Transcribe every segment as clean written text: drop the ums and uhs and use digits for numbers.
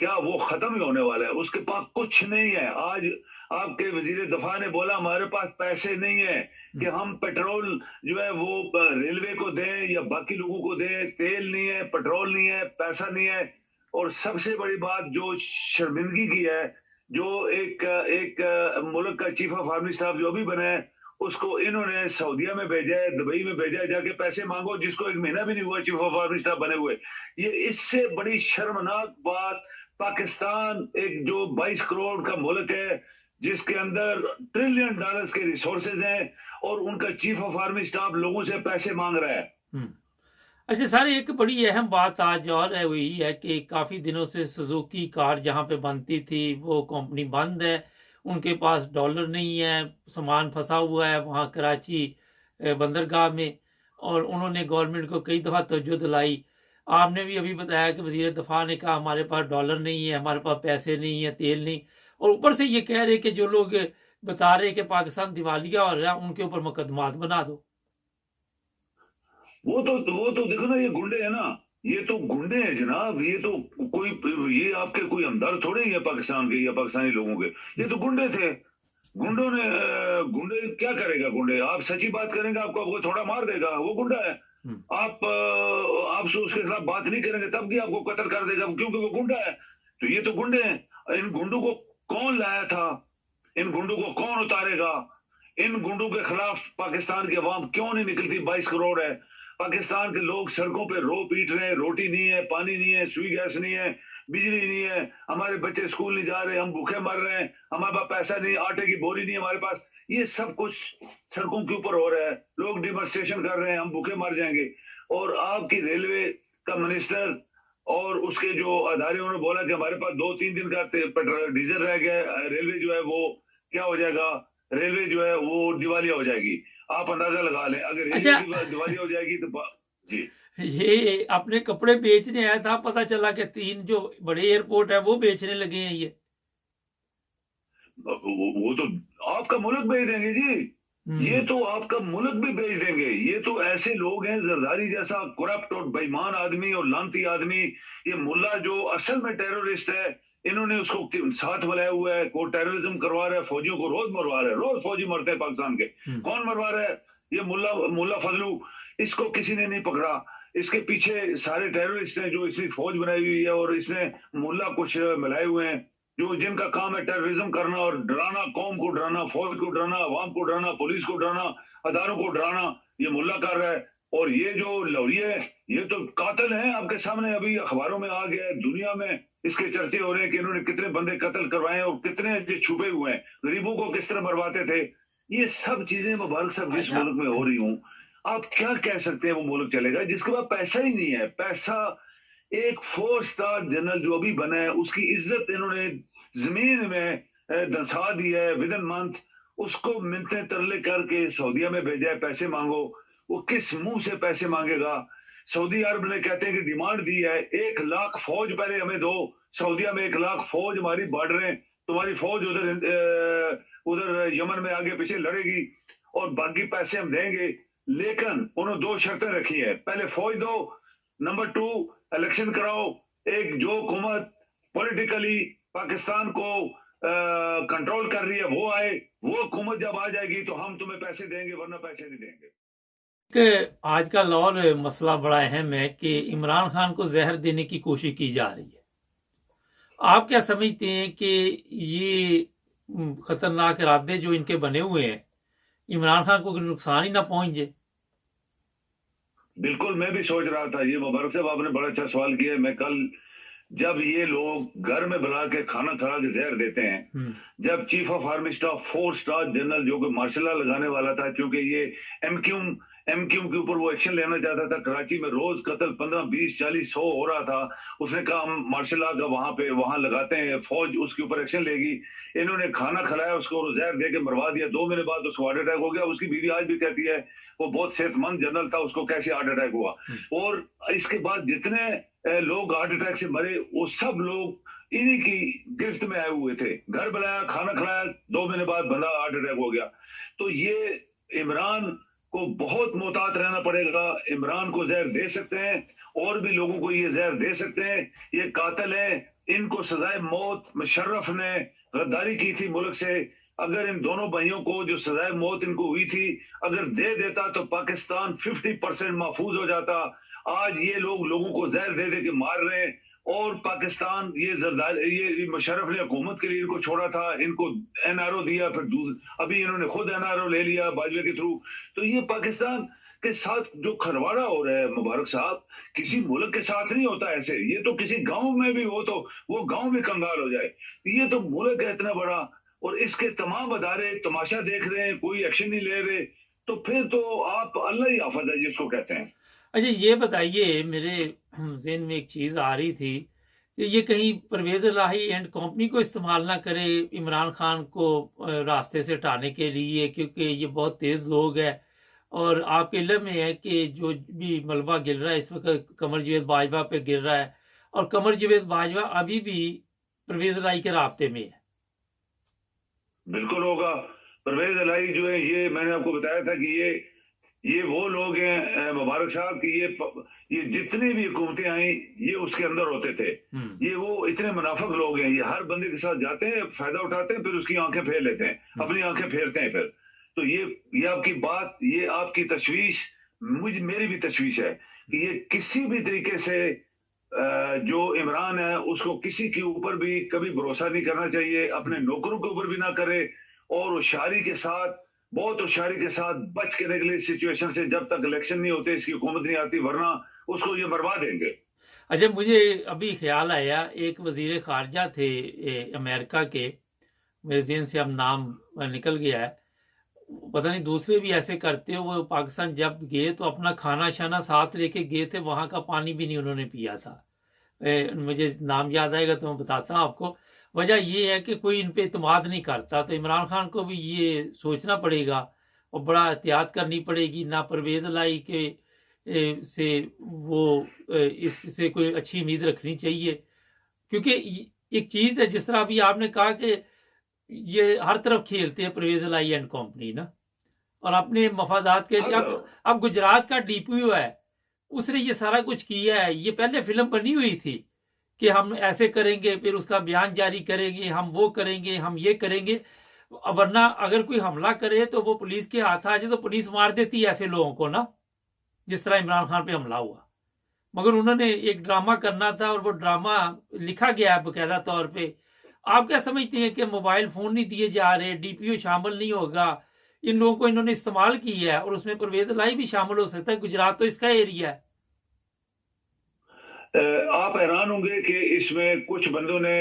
کیا وہ ختم ہی ہونے والا ہے؟ اس کے پاس کچھ نہیں ہے. آج آپ کے وزیر دفاع نے بولا ہمارے پاس پیسے نہیں ہیں کہ ہم پیٹرول جو ہے وہ ریلوے کو دیں یا باقی لوگوں کو دیں. تیل نہیں ہے، پیٹرول نہیں ہے، پیسہ نہیں ہے. اور سب سے بڑی بات جو شرمندگی کی ہے، جو ایک ملک کا چیف آف آرمی اسٹاف جو بھی بنا ہے، اس کو انہوں نے سعودیہ میں بھیجا ہے، دبئی میں بھیجا ہے، جا کے پیسے مانگو، جس کو 1 مہینہ بھی نہیں ہوا چیف آف آرمی اسٹاف بنے ہوئے. یہ اس سے بڑی شرمناک بات. پاکستان ایک جو 22 کروڑ کا ملک ہے، جس کے اندر $1 ٹریلین کے ریسورسز ہیں، اور ان کا چیف آف آرمی اسٹاف لوگوں سے پیسے مانگ رہا ہے. اچھا سر، ایک بڑی اہم بات آج اور ہے، وہی ہے کہ کافی دنوں سے سوزوکی کار جہاں پہ بنتی تھی وہ کمپنی بند ہے. ان کے پاس ڈالر نہیں ہے، سامان پھنسا ہوا ہے وہاں کراچی بندرگاہ میں، اور انہوں نے گورنمنٹ کو کئی دفعہ توجہ دلائی. آپ نے بھی ابھی بتایا کہ وزیر دفاع نے کہا ہمارے پاس ڈالر نہیں ہے، ہمارے پاس پیسے نہیں ہیں، تیل نہیں، اور اوپر سے یہ کہہ رہے کہ جو لوگ بتا رہے کہ پاکستان دیوالیہ ہو رہا ہے ان کے اوپر مقدمات بنا دو. وہ تو دیکھو نا، یہ گنڈے ہیں نا، یہ تو گنڈے ہیں جناب. یہ تو یہ آپ کے کوئی ہمدرد تھوڑے ہی ہے پاکستان کے یا پاکستانی لوگوں کے. یہ تو گنڈے تھے. گنڈے کیا کرے گا؟ گنڈے آپ سچی بات کریں گے آپ کو تھوڑا مار دے گا، وہ گنڈا ہے. آپ سے اس کے خلاف بات نہیں کریں گے تب بھی آپ کو قتل کر دے گا، کیونکہ وہ گنڈا ہے. تو یہ تو گنڈے ہیں. ان گنڈوں کو کون لایا تھا؟ ان گنڈوں کو کون اتارے گا؟ ان گنڈوں کے خلاف پاکستان کی عوام کیوں نہیں نکلتی؟ 22 کروڑ ہے. پاکستان کے لوگ سڑکوں پہ رو پیٹ رہے ہیں. روٹی نہیں ہے، پانی نہیں ہے، سوئی گیس نہیں ہے، بجلی نہیں ہے. ہمارے بچے اسکول نہیں جا رہے، ہم بھوکے مر رہے ہیں. ہمارے پاس پیسہ نہیں، آٹے کی بوری نہیں ہمارے پاس. یہ سب کچھ سڑکوں کے اوپر ہو رہا ہے. لوگ ڈیمانسٹریشن کر رہے ہیں، ہم بھوکے مر جائیں گے. اور آپ کی ریلوے کا منسٹر اور اس کے جو ادارے، انہوں نے بولا کہ ہمارے پاس 2-3 دن کا ڈیزل رہ گیا. ریلوے جو ہے وہ کیا ہو جائے گا؟ ریلوے جو ہے وہ دیوالیہ ہو جائے گی. آپ اندازہ لگا لیں اگر ریلوے دیوالیہ ہو جائے گی تو جی. یہ اپنے کپڑے بیچنے آیا تھا، پتا چلا کہ 3 جو بڑے ایئرپورٹ ہے وہ بیچنے لگے ہیں. وہ تو آپ کا ملک بیچ دیں گے جی. یہ تو آپ کا ملک بھی بیچ دیں گے. یہ تو ایسے لوگ ہیں، زرداری جیسا کرپٹ اور بےمان آدمی اور لانتی آدمی. یہ ملا جو اصل میں ٹیرورسٹ ہے، انہوں نے اس کو ساتھ ملایا ہوا ہے. کو ٹیررزم کروا رہا ہے، فوجیوں کو روز مروا رہا ہے. روز فوجی مرتے ہیں پاکستان کے. کون مروا رہا ہے؟ یہ ملا فضلو. اس کو کسی نے نہیں پکڑا. اس کے پیچھے سارے ٹیررسٹ ہیں جو اس نے فوج بنائی ہوئی ہے، اور اس نے ملا کچھ ملائے ہوئے ہیں جن کا کام ہے ٹیررزم کرنا اور ڈرانا، قوم کو ڈرانا، فوج کو ڈرانا، عوام کو ڈرانا، پولیس کو ڈرانا، اداروں کو ڈرانا. یہ ملا کر رہا ہے. اور یہ جو لوری ہے، یہ تو قاتل ہیں. آپ کے سامنے ابھی اخباروں میں آ گیا ہے، دنیا میں اس کے چرچے ہو رہے ہیں کہ انہوں نے کتنے بندے قتل کروائے ہیں اور کتنے چھپے ہوئے ہیں. غریبوں کو کس طرح مرواتے تھے. یہ سب چیزیں مبارک صاحب جس ملک میں ہو رہی ہوں، آپ کیا کہہ سکتے ہیں وہ ملک چلے گا جس کے پاس پیسہ ہی نہیں ہے؟ پیسہ ایک 4 اسٹار جنرل جو بھی بنا ہے، اس کی عزت انہوں نے زمین میں دنسا دی ہے. ودن منتھ اس کو منتیں ترلے کر کے سعودیہ میں بھیجا ہے. پیسے مانگو. وہ کس منہ سے پیسے مانگے گا؟ سعودی عرب نے کہتے ہیں کہ ڈیمانڈ دی ہے 1 لاکھ فوج پہلے ہمیں دو. سعودیہ میں 1 لاکھ فوج ہماری بارڈریں، تمہاری فوج ادھر یمن میں آگے پیچھے لڑے گی اور باقی پیسے ہم دیں گے. لیکن انہوں 2 شرطیں رکھی ہیں. پہلے فوج دو، نمبر 2 الیکشن کراؤ. ایک جو حکومت پولیٹیکلی پاکستان کو کنٹرول کر رہی ہے وہ آئے. وہ حکومت جب آ جائے گی تو ہم تمہیں پیسے دیں گے، ورنہ پیسے نہیں دیں گے. کہ آج کل اور مسئلہ بڑا اہم ہے کہ عمران خان کو زہر دینے کی کوشش کی جا رہی ہے. آپ کیا سمجھتے ہیں کہ یہ خطرناک ارادے جو ان کے بنے ہوئے ہیں، عمران خان کو نقصان ہی نہ پہنچ جائے؟ بالکل، میں بھی سوچ رہا تھا. یہ مبارک صاحب آپ نے بڑا اچھا سوال کیا ہے. میں کل جب یہ لوگ گھر میں بلا کے کھانا کھلا کے زہر دیتے ہیں، جب chief of army staff 4 star general جو کہ مارشل لا لگانے والا تھا، کیونکہ یہ ایم کیو کے اوپر وہ ایکشن لینا چاہتا تھا. کراچی میں روز قتل 15 20 40 100 ہو رہا تھا. اس نے کہا ہم مارشل لا کا وہاں لگاتے ہیں، فوج اس کے اوپر ایکشن لے گی. انہوں نے کھانا کھلایا اس کو، زہر دے کے مروا دیا. 2 مہینے بعد اس کو ہارٹ اٹیک ہو گیا. اس کی بیوی آج بھی کہتی ہے وہ بہت صحت مند جنرل تھا، اس کو کیسے ہارٹ اٹیک ہوا. اور اس کے بعد جتنے لوگ ہارٹ اٹیک سے مرے وہ سب لوگ انہی کی گرفت میں آئے ہوئے تھے. گھر بلایا، کھانا کھلایا، 2 مہینے بعد بندہ ہارٹ اٹیک ہو گیا. تو یہ عمران کو بہت محتاط رہنا پڑے گا. عمران کو زہر دے سکتے ہیں، اور بھی لوگوں کو یہ زہر دے سکتے ہیں. یہ قاتل ہیں. ان کو سزائے موت مشرف نے غداری کی تھی ملک سے، اگر ان دونوں بھائیوں کو جو سزائے موت ان کو ہوئی تھی اگر دے دیتا تو پاکستان 50% محفوظ ہو جاتا۔ آج یہ لوگوں کو زہر دے دے کے مار رہے ہیں، اور پاکستان یہ مشرف نے حکومت کے لیے ان کو چھوڑا تھا، ان کو NRO دیا، پھر ابھی انہوں نے خود NRO لے لیا باجوے کے تھرو۔ تو یہ پاکستان کے ساتھ جو کھرواڑا ہو رہا ہے مبارک صاحب، کسی ملک کے ساتھ نہیں ہوتا ایسے، یہ تو کسی گاؤں میں بھی ہو تو وہ گاؤں بھی کنگال ہو جائے، یہ تو ملک ہے اتنا بڑا، اور اس کے تمام ادارے تماشا دیکھ رہے ہیں، کوئی ایکشن نہیں لے رہے، تو پھر تو آپ اللہ ہی حافظ ہے جس کو کہتے ہیں۔ اچھا یہ بتائیے، میرے ذہن میں ایک چیز آ رہی تھی کہ یہ کہیں پرویز الہی اینڈ کمپنی کو استعمال نہ کرے عمران خان کو راستے سے ہٹانے کے لیے، کیونکہ یہ بہت تیز لوگ ہیں، اور آپ کے علم میں ہے کہ جو بھی ملبہ گر رہا ہے اس وقت قمر جاوید باجوہ پہ گر رہا ہے، اور قمر جاوید باجوہ ابھی بھی پرویز الہی کے رابطے میں ہے۔ بالکل ہوگا، پرویز الہی جو ہے، یہ میں نے آپ کو بتایا تھا کہ یہ وہ لوگ ہیں مبارک صاحب کہ یہ جتنی بھی حکومتیں آئیں یہ اس کے اندر ہوتے تھے، یہ وہ اتنے منافق لوگ ہیں، یہ ہر بندے کے ساتھ جاتے ہیں، فائدہ اٹھاتے ہیں، پھر اس کی آنکھیں پھیر لیتے ہیں، اپنی آنکھیں پھیرتے ہیں پھر۔ تو یہ آپ کی بات، یہ آپ کی تشویش میری بھی تشویش ہے کہ یہ کسی بھی طریقے سے جو عمران ہے اس کو کسی کے اوپر بھی کبھی بھروسہ نہیں کرنا چاہیے، اپنے نوکروں کے اوپر بھی نہ کرے، اور ہوشیاری کے ساتھ، بہت ہوشیاری کے ساتھ بچ کے نکلے اس سچویشن سے، جب تک الیکشن نہیں ہوتے، اس کی حکومت نہیں آتی، ورنہ اس کو یہ مروا دیں گے۔ اچھا مجھے ابھی خیال آیا، ایک وزیر خارجہ تھے امریکہ کے، میرے ذہن سے اب نام نکل گیا ہے، پتہ نہیں دوسرے بھی ایسے کرتے ہو، وہ پاکستان جب گئے تو اپنا کھانا شانا ساتھ لے کے گئے تھے، وہاں کا پانی بھی نہیں انہوں نے پیا تھا، مجھے نام یاد آئے گا تو میں بتاتا ہوں آپ کو۔ وجہ یہ ہے کہ کوئی ان پہ اعتماد نہیں کرتا، تو عمران خان کو بھی یہ سوچنا پڑے گا اور بڑا احتیاط کرنی پڑے گی، نہ پرویز الہی کے سے وہ اس سے کوئی اچھی امید رکھنی چاہیے، کیونکہ ایک چیز ہے جس طرح ابھی آپ نے کہا کہ یہ ہر طرف کھیلتے ہیں پرویز الہی اینڈ کمپنی نا، اور اپنے مفادات کے لیے۔ اب گجرات کا DPO ہے، اس نے یہ سارا کچھ کیا ہے، یہ پہلے فلم بنی ہوئی تھی کہ ہم ایسے کریں گے، پھر اس کا بیان جاری کریں گے، ہم وہ کریں گے، ہم یہ کریں گے، ورنہ اگر کوئی حملہ کرے تو وہ پولیس کے ہاتھ آ جائے تو پولیس مار دیتی ہے ایسے لوگوں کو نا، جس طرح عمران خان پہ حملہ ہوا۔ مگر انہوں نے ایک ڈرامہ کرنا تھا، اور وہ ڈرامہ لکھا گیا ہے باقاعدہ طور پہ۔ آپ کیا سمجھتے ہیں کہ موبائل فون نہیں دیے جا رہے، DPO شامل نہیں ہوگا، ان لوگوں کو انہوں نے استعمال کیا ہے، اور اس میں پرویز الہی بھی شامل ہو سکتا ہے، گجرات تو اس کا ایریا ہے۔ آپ حیران ہوں گے کہ اس میں کچھ بندوں نے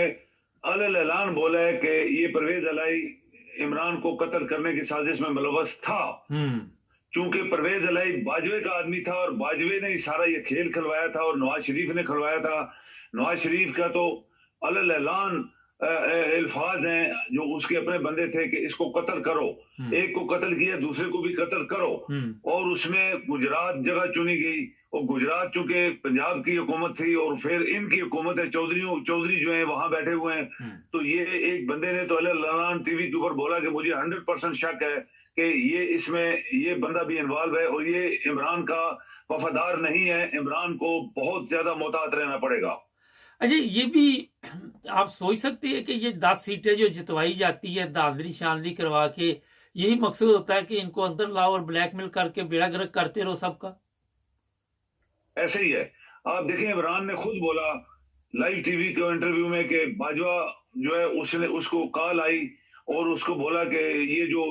اعلان بولا ہے کہ یہ پرویز الہی عمران کو قتل کرنے کی سازش میں ملوث تھا، چونکہ پرویز الہی باجوے کا آدمی تھا، اور باجوے نے سارا یہ کھیل کھلوایا تھا، اور نواز شریف نے کھلوایا تھا۔ نواز شریف کا تو اعلان الفاظ ہیں جو اس کے اپنے بندے تھے کہ اس کو قتل کرو، ایک کو قتل کیا دوسرے کو بھی قتل کرو، اور اس میں گجرات جگہ چنی گئی، اور گجرات چونکہ پنجاب کی حکومت تھی، اور پھر ان کی حکومت ہے، چودھری جو ہیں وہاں بیٹھے ہوئے ہیں، تو یہ ایک بندے نے تو اعلان TV کے اوپر بولا کہ مجھے 100% شک ہے کہ یہ اس میں یہ بندہ بھی انوالو ہے، اور یہ عمران کا وفادار نہیں ہے، عمران کو بہت زیادہ محتاط رہنا پڑے گا۔ اچھا یہ بھی آپ سوچ سکتے ہیں کہ یہ 10 سیٹیں جو جتوائی جاتی ہے داندلی شاندلی کروا کے، یہی مقصد ہوتا ہے کہ ان کو اندر لاؤ اور بلیک میل کر کے بیڑا گرک کرتے رہو سب کا؟ ایسے ہی ہے، آپ دیکھیں عمران نے خود بولا لائیو TV کے انٹرویو میں کہ باجوہ جو ہے اس کو کال آئی، اور اس کو بولا کہ یہ جو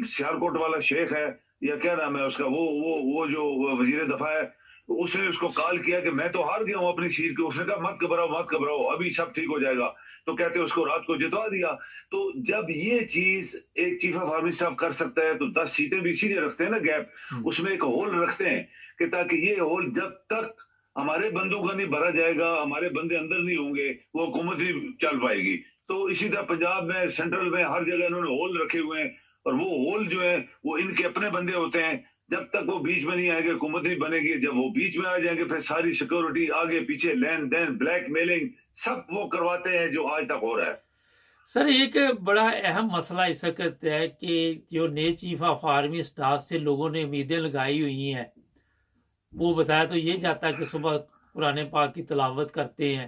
سیالکوٹ والا شیخ ہے، یا کیا نام ہے اس کا، وہ جو وزیر دفاع ہے، اس نے اس کو کال کیا کہ میں تو ہار گیا ہوں اپنی سیٹ کے، اس نے کہا مت گھبراؤ ابھی سب ٹھیک ہو جائے گا، تو کہتے اس کو رات کو جتوا دیا۔ تو جب یہ چیز ایک چیف آف آرمی اسٹاف کر سکتا ہے تو 10 سیٹیں بھی اسی لیے رکھتے ہیں نا گیپ، اس میں ایک ہول رکھتے ہیں کہ تاکہ یہ ہول جب تک ہمارے بندوں کا نہیں بھرا جائے گا، ہمارے بندے اندر نہیں ہوں گے، وہ حکومت نہیں چل پائے گی۔ تو اسی طرح پنجاب میں، سینٹرل میں، ہر جگہ انہوں نے ہول رکھے ہوئے ہیں، اور وہ ہول جو ہے وہ ان کے اپنے بندے ہوتے ہیں، جب تک وہ بیچ میں نہیں آئے گے حکومت نہیں بنے گی، جب وہ بیچ میں آ جائیں گے پھر ساری سیکورٹی آگے پیچھے، لین دین، بلیک میلنگ، سب وہ کرواتے ہیں جو آج تک ہو رہا ہے۔ سر ایک بڑا اہم مسئلہ اس وقت ہے کہ جو نئے چیف آف آرمی اسٹاف سے لوگوں نے امیدیں لگائی ہوئی ہیں، وہ بتایا تو یہ جاتا ہے کہ صبح قرآن پاک کی تلاوت کرتے ہیں،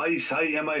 ISI-MI।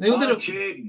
$5-6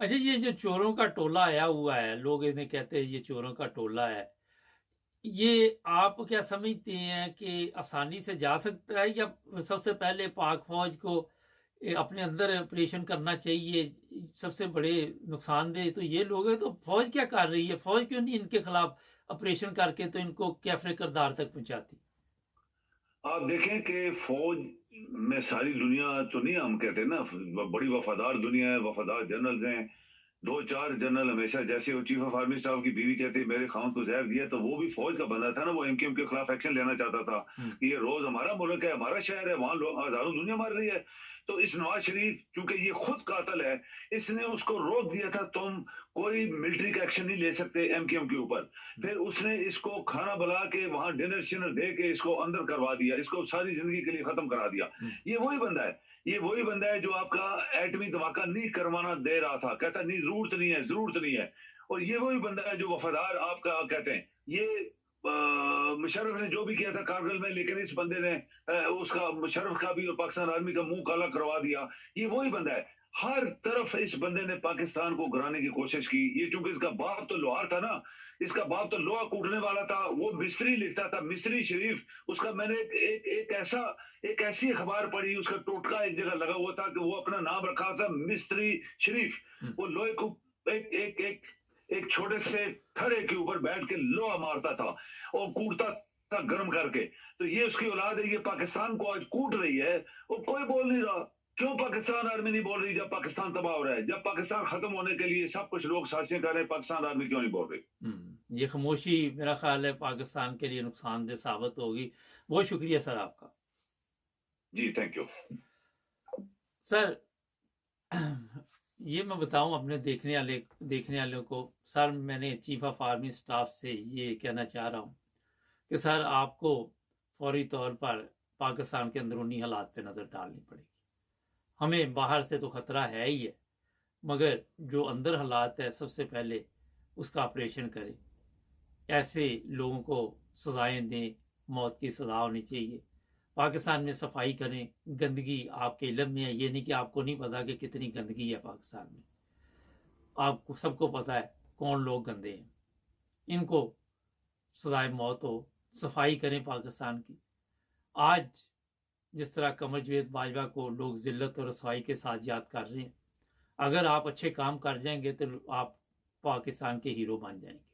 اچھا یہ جو چوروں کا ٹولہ آیا ہوا ہے، لوگ انہیں کہتے ہیں یہ چوروں کا ٹولہ ہے، یہ آپ کیا سمجھتے ہیں کہ آسانی سے جا سکتا ہے، یا سب سے پہلے پاک فوج کو اپنے اندر آپریشن کرنا چاہیے؟ سب سے بڑے نقصان دہ تو یہ لوگ ہیں، تو فوج کیا کر رہی ہے؟ فوج کیوں نہیں ان کے خلاف آپریشن کر کے تو ان کو کیفر کردار تک پہنچاتی؟ آپ دیکھیں کہ فوج میں ساری دنیا تو نہیں، ہم کہتے ہیں نا بڑی وفادار دنیا ہے، وفادار جنرلز ہیں، 2-4 جنرل ہمیشہ، جیسے وہ چیف آف آرمی اسٹاف کی بیوی کہتی ہے میرے خاوند کو زہر دیا، تو وہ بھی فوج کا بندہ تھا نا، وہ ایم کے خلاف ایکشن لینا چاہتا تھا کہ یہ روز ہمارا ملک ہے، ہمارا شہر ہے، وہاں لوگ ہزاروں دنیا مار رہی ہے۔ تو اس نواز شریف چونکہ یہ خود قاتل ہے، اس نے اس کو روک دیا تھا، تم کوئی ملٹری کا ایکشن نہیں لے سکتے ایم کے اوپر۔ پھر اس نے اس کو کھانا بلا کے وہاں ڈنر شنر دے کے اس کو اندر کروا دیا، اس کو ساری زندگی کے لیے ختم کرا دیا۔ یہ وہی بندہ ہے، یہ وہی بندہ ہے جو آپ کا ایٹمی دھماکہ نہیں کروانا دے رہا تھا، کہتا نہیں ضرورت نہیں ہے، ضرورت نہیں ہے۔ اور یہ وہی بندہ ہے جو وفادار آپ کا کہتے ہیں۔ یہ مشرف نے جو بھی کیا تھا کارگل میں، لیکن اس بندے نے اس کا مشرف کا بھی اور پاکستان آرمی کا منہ کالا کروا دیا۔ یہ وہی بندہ ہے، ہر طرف اس بندے نے پاکستان کو گرانے کی کوشش کی۔ یہ چونکہ اس کا باپ تو لوہار تھا نا، اس کا باپ تو لوہا کوٹنے والا تھا، وہ مصری لکھتا تھا، مصری شریف۔ اس کا میں نے ایک ایسی اخبار پڑھی، اس کا ٹوٹکا ایک جگہ لگا ہوا تھا کہ وہ اپنا نام رکھا تھا مصری شریف۔ وہ لوہے کو ایک چھوٹے سے کھڑے کے اوپر بیٹھ کے لوہا مارتا تھا اور کوٹتا تھا گرم کر کے۔ تو یہ اس کی اولاد ہے، یہ پاکستان کو آج کوٹ رہی ہے اور کوئی بول نہیں رہا۔ کیوں پاکستان آرمی نہیں بول رہی جب پاکستان تباہ ہو رہا ہے؟ جب پاکستان ختم ہونے کے لیے سب کچھ لوگ سازشیں کر رہے ہیں، پاکستان آرمی کیوں نہیں بول رہی؟ یہ خاموشی میرا خیال ہے پاکستان کے لیے نقصان دہ ثابت ہوگی۔ بہت شکریہ سر آپ کا۔ جی تھینک یو سر، یہ میں بتاؤں اپنے دیکھنے والوں کو، سر میں نے چیف آف آرمی سٹاف سے یہ کہنا چاہ رہا ہوں کہ سر آپ کو فوری طور پر پاکستان کے اندرونی حالات پہ نظر ڈالنی پڑے گی۔ ہمیں باہر سے تو خطرہ ہے ہی ہے، مگر جو اندر حالات ہے سب سے پہلے اس کا آپریشن کریں، ایسے لوگوں کو سزائیں دیں، موت کی سزا ہونی چاہیے۔ پاکستان میں صفائی کریں، گندگی آپ کے علم میں ہے، یہ نہیں کہ آپ کو نہیں پتا کہ کتنی گندگی ہے پاکستان میں، آپ کو سب کو پتا ہے کون لوگ گندے ہیں، ان کو سزائے موت ہو، صفائی کریں پاکستان کی۔ آج جس طرح قمر جاوید باجوہ کو لوگ ذلت اور رسوائی کے ساتھ یاد کر رہے ہیں، اگر آپ اچھے کام کر جائیں گے تو آپ پاکستان کے ہیرو بن جائیں گے۔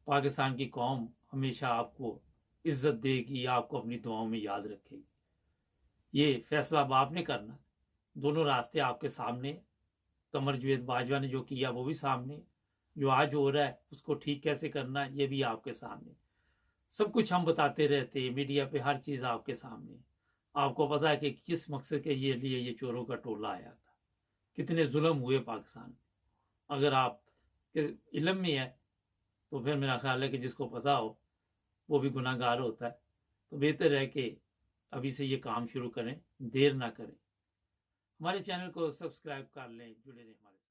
پاکستان کی قوم ہمیشہ آپ کو عزت دے گی، آپ کو اپنی دعاؤں میں یاد رکھے گی۔ یہ فیصلہ اب آپ نے کرنا، دونوں راستے آپ کے سامنے۔ قمر جاوید باجوہ نے جو کیا وہ بھی سامنے، جو آج ہو رہا ہے اس کو ٹھیک کیسے کرنا ہے یہ بھی آپ کے سامنے۔ سب کچھ ہم بتاتے رہتے ہیں میڈیا پہ، ہر چیز آپ کے سامنے۔ آپ کو پتا ہے کہ کس مقصد کے لیے یہ چوروں کا ٹولہ آیا تھا، کتنے ظلم ہوئے پاکستان میں۔ اگر آپ کے علم میں ہے تو پھر میرا خیال ہے کہ جس کو پتا ہو وہ بھی گناہ گار ہوتا ہے، تو بہتر ہے کہ ابھی سے یہ کام شروع کریں، دیر نہ کریں۔ ہمارے چینل کو سبسکرائب کر لیں، جڑے رہیں ہمارے ساتھ۔